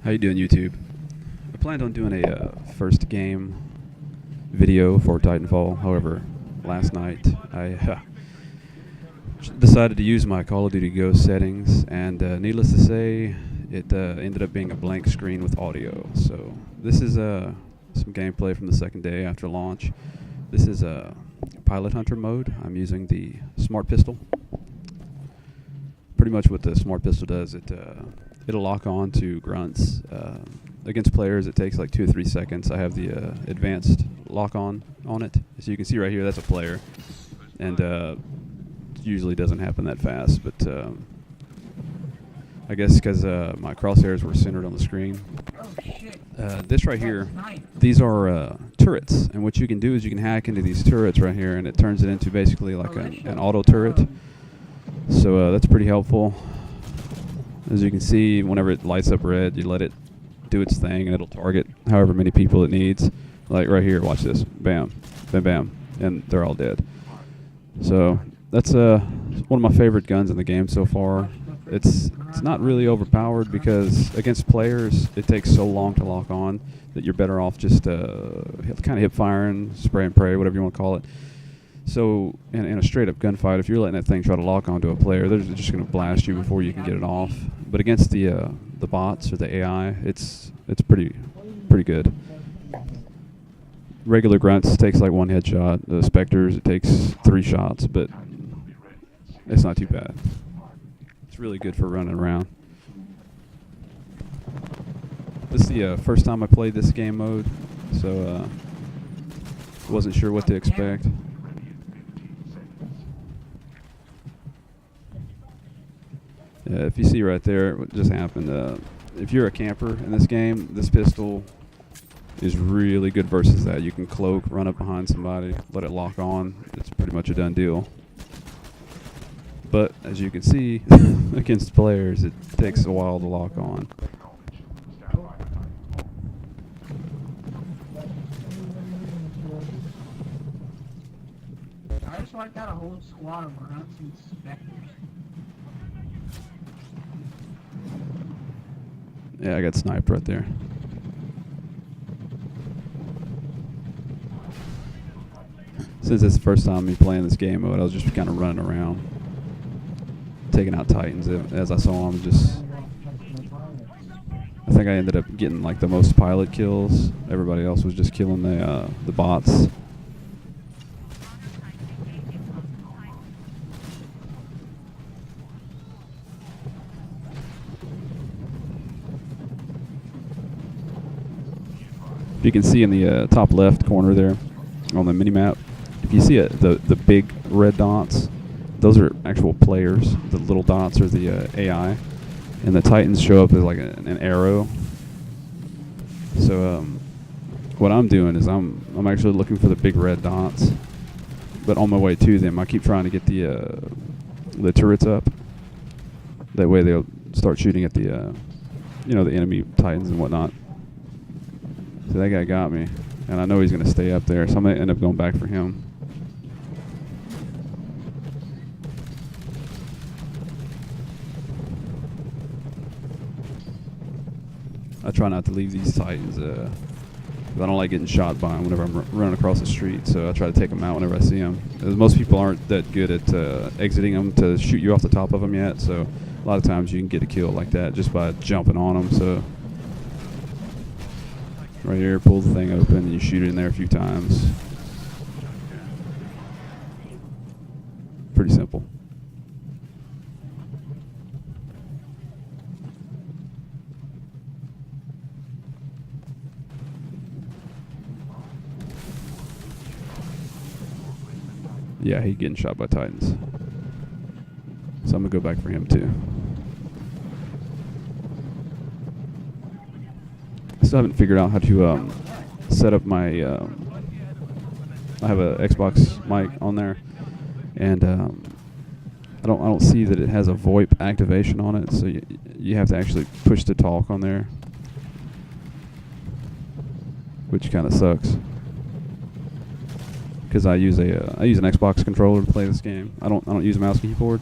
How you doing, YouTube? I planned on doing a first game video for Titanfall. However, last night I decided to use my Call of Duty Ghost settings, and needless to say, it ended up being a blank screen with audio. So this is some gameplay from the second day after launch. This is Pilot Hunter mode. I'm using the Smart Pistol. Pretty much what the Smart Pistol does, it'll lock on to grunts. Against players, it takes like 2 or 3 seconds. I have the advanced lock on it. So you can see right here, that's a player. And usually doesn't happen that fast, but I guess because my crosshairs were centered on the screen. This right here, these are turrets. And what you can do is you can hack into these turrets right here, and it turns it into basically like an auto turret. So that's pretty helpful. As you can see, whenever it lights up red, you let it do its thing, and it'll target however many people it needs. Like right here, watch this. Bam, bam, bam, and they're all dead. So that's one of my favorite guns in the game so far. It's not really overpowered because against players, it takes so long to lock on that you're better off just kind of hip firing, spray and pray, whatever you want to call it. So in a straight-up gunfight, if you're letting that thing try to lock onto a player, they're just going to blast you before you can get it off. But against the bots or the AI, it's pretty good. Regular grunts takes like 1 headshot. The specters, it takes 3 shots, but it's not too bad. It's really good for running around. This is the first time I played this game mode, so wasn't sure what to expect. If you see right there, what just happened, if you're a camper in this game, this pistol is really good versus that. You can cloak, run up behind somebody, let it lock on. It's pretty much a done deal. But as you can see, against players, it takes a while to lock on. I just like that a whole squad of grunts and specters. Yeah, I got sniped right there. Since it's the first time me playing this game mode, I was just kind of running around, taking out Titans as I saw them. I think I ended up getting like the most pilot kills. Everybody else was just killing the bots. You can see in the top left corner there on the mini-map, if you see the big red dots, those are actual players. The little dots are the AI, and the Titans show up as like an arrow. So what I'm doing is I'm actually looking for the big red dots, but on my way to them, I keep trying to get the turrets up. That way they'll start shooting at the the enemy Titans and whatnot. So that guy got me, and I know he's going to stay up there, so I'm going to end up going back for him. I try not to leave these Titans, because I don't like getting shot by them whenever I'm running across the street, so I try to take them out whenever I see them. Most people aren't that good at exiting them to shoot you off the top of them yet, so a lot of times you can get a kill like that just by jumping on them. So right here, pull the thing open, and you shoot it in there a few times. Pretty simple. Yeah, he's getting shot by Titans. So I'm going to go back for him too. Still haven't figured out how to set up my I have a Xbox mic on there, and I don't see that it has a VoIP activation on it, so you have to actually push to talk on there, which kind of sucks because I use an Xbox controller to play this game. I don't use a mouse keyboard,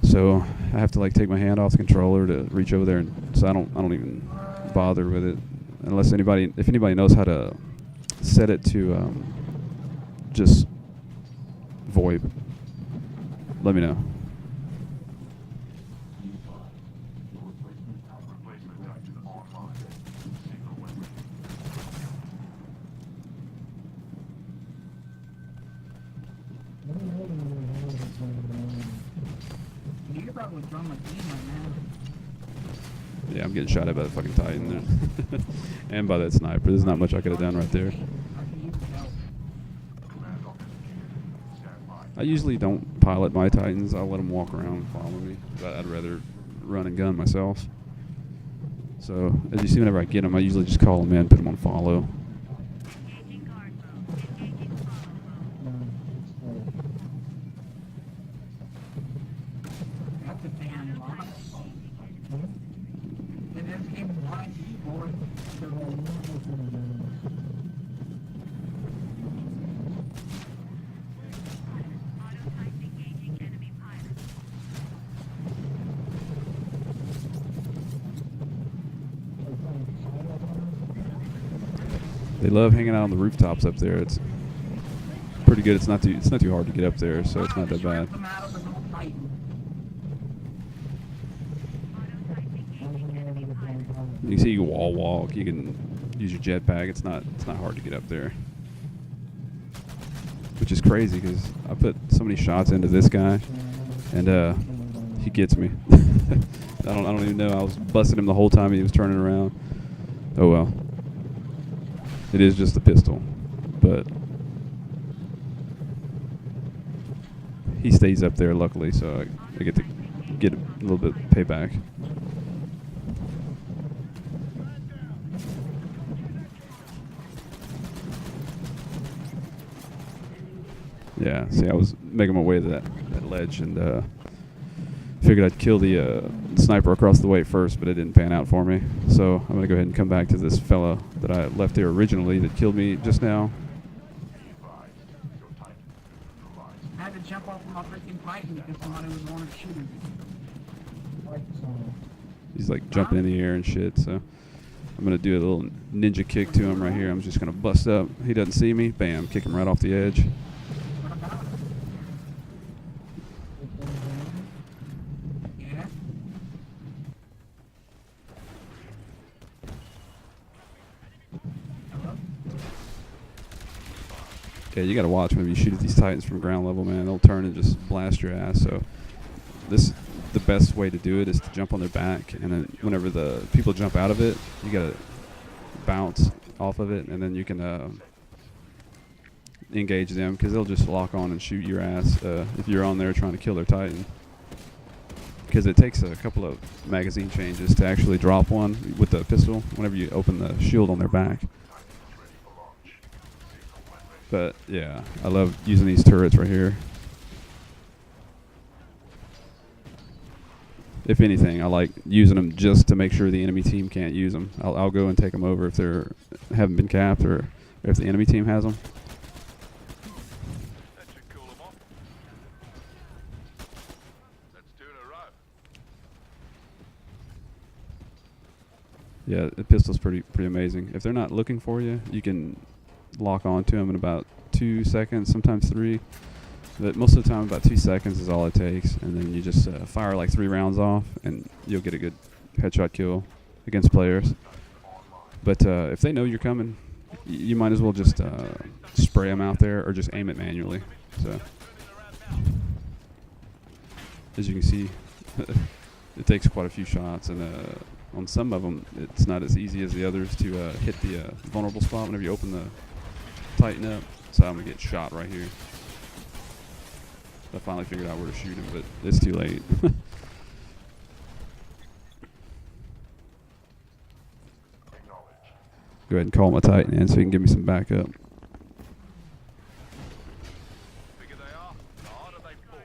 so I have to like take my hand off the controller to reach over there, and so I don't even bother with it unless if anybody knows how to set it to just VoIP. Let me know. You're probably drum a team right now. Yeah, I'm getting shot at by the fucking Titan there. And by that sniper. There's not much I could have done right there. I can use the help. I usually don't pilot my Titans. I'll let them walk around and follow me. But I'd rather run and gun myself. So, as you see, whenever I get them, I usually just call them in, put them on follow. That's a damn lot. And this game is blind keyboard. They love hanging out on the rooftops up there. It's pretty good. It's not too hard to get up there, so it's not that bad. You can see you can wall walk. You can use your jetpack. It's not hard to get up there, which is crazy because I put so many shots into this guy, and he gets me. I don't even know. I was busting him the whole time he was turning around. Oh well. It is just a pistol, but he stays up there luckily, so I get to get a little bit of payback. Yeah, see, I was making my way to that ledge and figured I'd kill the sniper across the way first, but it didn't pan out for me. So I'm going to go ahead and come back to this fella that I left there originally that killed me just now. I had to jump off my freaking Titan because somebody was wanting to shoot him. He's like jumping in the air and shit, so I'm going to do a little ninja kick to him right here. I'm just going to bust up. He doesn't see me. Bam, kick him right off the edge. Yeah. Yeah, you gotta watch whenever you shoot at these Titans from ground level, man. They'll turn and just blast your ass. So the best way to do it is to jump on their back, and then whenever the people jump out of it, you gotta bounce off of it, and then you can engage them because they'll just lock on and shoot your ass if you're on there trying to kill their Titan. Because it takes a couple of magazine changes to actually drop one with the pistol whenever you open the shield on their back. But yeah, I love using these turrets right here. If anything, I like using them just to make sure the enemy team can't use them. I'll go and take them over if they haven't been capped or if the enemy team has them. That should cool them off. Let's do it a row. Yeah, the pistol's pretty amazing. If they're not looking for you, you can lock on to them in about 2 seconds, sometimes 3. But most of the time, about 2 seconds is all it takes. And then you just fire like 3 rounds off, and you'll get a good headshot kill against players. But if they know you're coming, you might as well just spray them out there or just aim it manually. So, as you can see, it takes quite a few shots, and on some of them, it's not as easy as the others to hit the vulnerable spot whenever you open the Titan up. So I'm gonna get shot right here. I finally figured out where to shoot him, but it's too late. Go ahead and call my Titan in so he can give me some backup. Bigger they are, the harder they fall.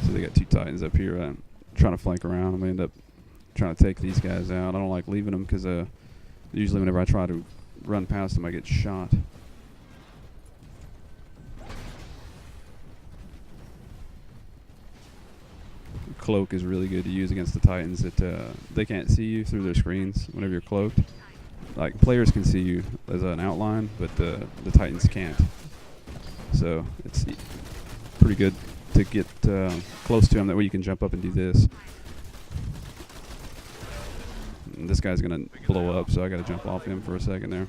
So they got 2 Titans up here trying to flank around. I'm going to end up trying to take these guys out. I don't like leaving them because usually whenever I try to run past them, I get shot. cloak is really good to use against the Titans. They can't see you through their screens whenever you're cloaked. Like, players can see you as an outline, but the Titans can't. So it's pretty good to get close to him. That way you can jump up and do this. And this guy's going to blow up, so I got to jump off him for a second there.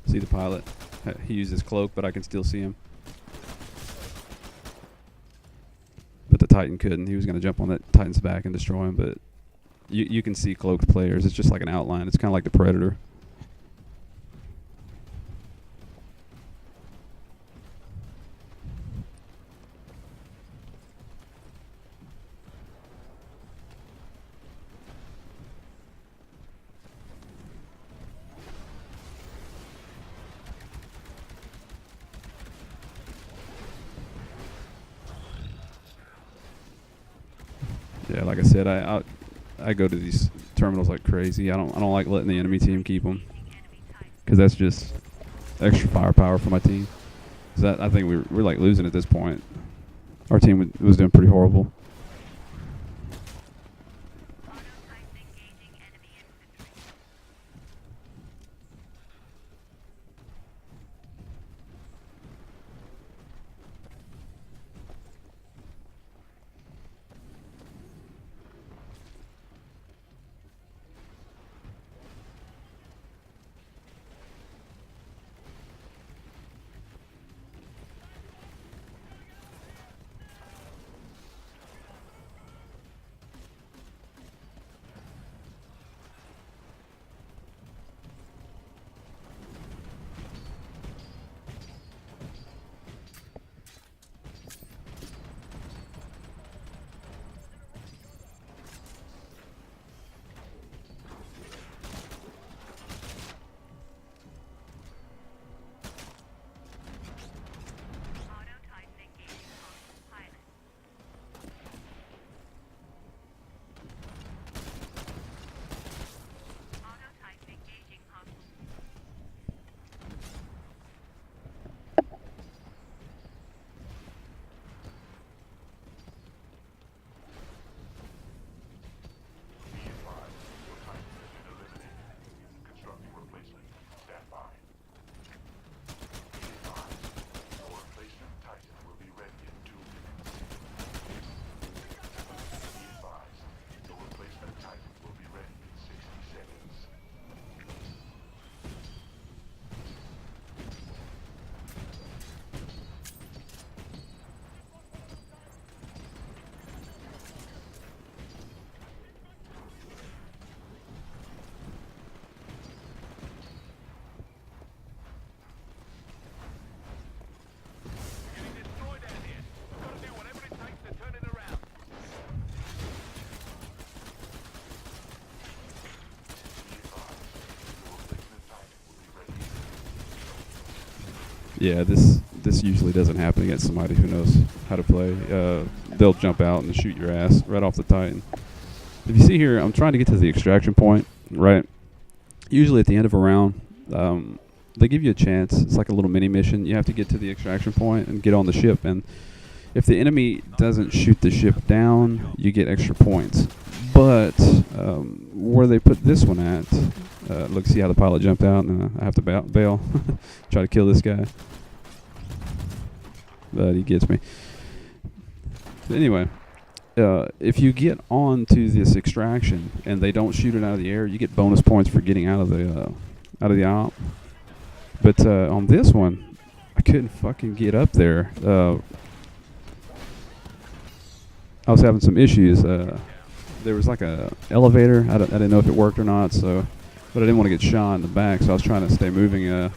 See the pilot? He used his cloak, but I can still see him. But the Titan couldn't. He was going to jump on that Titan's back and destroy him, but you can see cloaked players. It's just like an outline. It's kind of like the Predator. Yeah, like I said, I go to these terminals like crazy. I don't like letting the enemy team keep them, because that's just extra firepower for my team. So I think we're like losing at this point. Our team was doing pretty horrible. Yeah, this usually doesn't happen against somebody who knows how to play. They'll jump out and shoot your ass right off the Titan. If you see here, I'm trying to get to the extraction point, right? Usually at the end of a round, they give you a chance. It's like a little mini mission. You have to get to the extraction point and get on the ship. And if the enemy doesn't shoot the ship down, you get extra points. But where they put this one at, look, see how the pilot jumped out, and I have to bail, try to kill this guy. But he gets me. But anyway, if you get onto this extraction and they don't shoot it out of the air, you get bonus points for getting out of the op. But on this one, I couldn't fucking get up there. I was having some issues. There was like a elevator. I didn't know if it worked or not. But I didn't want to get shot in the back, so I was trying to stay moving. I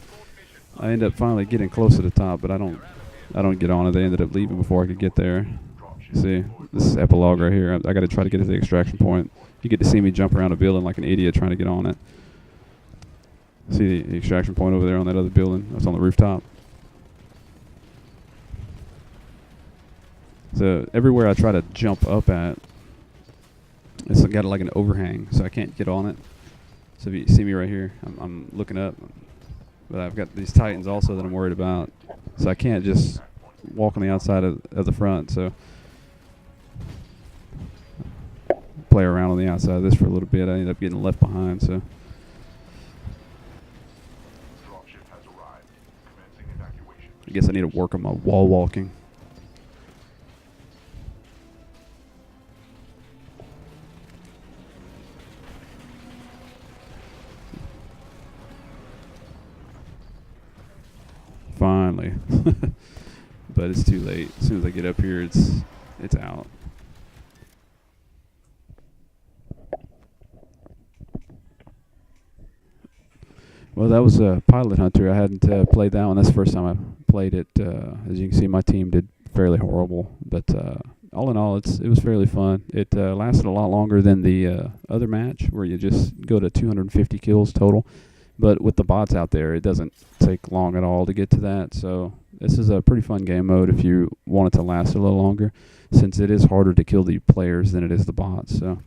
ended up finally getting close to the top, but I don't get on it. They ended up leaving before I could get there. See, this is epilogue right here. I got to try to get to the extraction point. You get to see me jump around a building like an idiot trying to get on it. See the extraction point over there on that other building? That's on the rooftop. So everywhere I try to jump up at, it's got like an overhang, so I can't get on it. So if you see me right here, I'm looking up. But I've got these Titans also that I'm worried about. So I can't just walk on the outside of the front. So play around on the outside of this for a little bit. I ended up getting left behind. So I guess I need to work on my wall walking. Finally. But it's too late. As soon as I get up here, it's out. Well, that was a Pilot Hunter. I hadn't played that one. That's the first time I played it. As you can see, my team did fairly horrible. But all in all, it was fairly fun. It lasted a lot longer than the other match, where you just go to 250 kills total. But with the bots out there, it doesn't take long at all to get to that. So this is a pretty fun game mode if you want it to last a little longer, since it is harder to kill the players than it is the bots. So